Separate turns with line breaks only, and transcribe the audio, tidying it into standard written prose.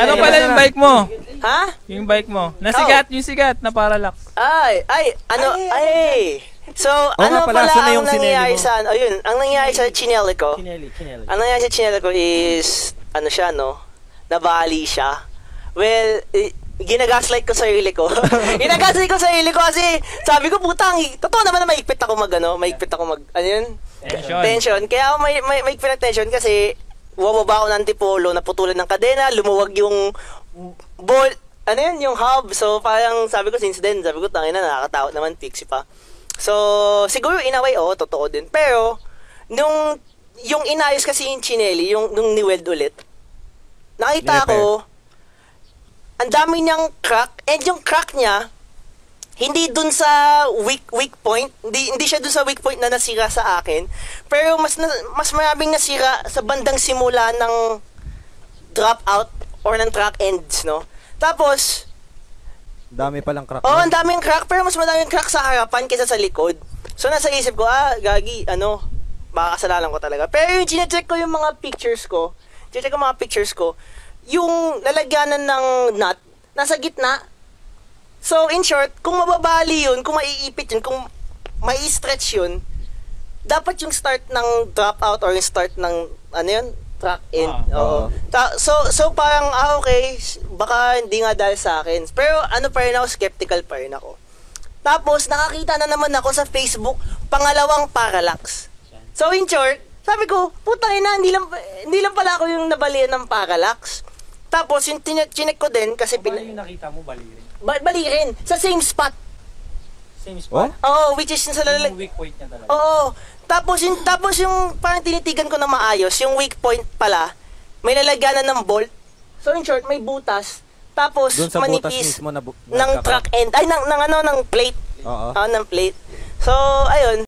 Ano pala yung bike mo?
Ha?
Yung bike mo. Nasigat, yung sigat na parallax.
So, ano pala ang nangyayari sa, ayun, ang nangyayari sa chinelli ko, ang nangyayari sa chinelli ko is, ano siya, no? Nabali siya. Well, ginagaslight ko sarili ko. Ginagaslight ko sarili ko kasi, sabi ko, putang, totoo naman na maigpit ako mag, ano yun? Tension. Kaya ako maigpit na tension kasi, wababa ako ng antipolo, naputulan ng kadena, lumuwag yung bolt, ano yun, yung hub. So, parang sabi ko, since then, sabi ko, tangina, nakakatakot naman, pixie pa. So, siguro inaway, totoo din. Pero, yung inayos kasi yung chinelli, nung ni-weld ulit, nakita ko, ang dami niyang crack, and yung crack niya, hindi dun sa weak point, hindi siya dun sa weak point na nasira sa akin, pero mas maraming nasira sa bandang simula ng drop out or ng track ends, no? Tapos,
dami palang crack.
ang daming crack, pero mas madaming crack sa harapan kaysa sa likod. So, nasa isip ko, gagi, baka kasalanan ko talaga. Pero yung chinecheck ko yung mga pictures ko, yung lalagyanan ng nut, nasa gitna. So, in short, kung mababali yun, kung maiipit yun, kung mai-stretch yun, dapat yung start ng drop out or yung start ng, track in. So parang, okay, baka hindi nga dahil sa akin. Pero pa rin ako, skeptical pa rin ako. Tapos, nakakita na naman ako sa Facebook, pangalawang parallax. So, in short, sabi ko, putang ina, hindi lang pala ako yung nabalian ng parallax. Tapos, yung chinek ko din, kasi
yung nakita mo, bali rin?
Bali rin, sa same spot.
Same spot?
Oo, which is sa
yung weak point niya talaga.
Oo. Tapos yung parang tinitigan ko na maayos, yung weak point pala, may lalagyanan ng bolt. So in short, may butas. Tapos manipis ng track end. Ay, ng plate.
Oo.
Ng plate. So, ayun.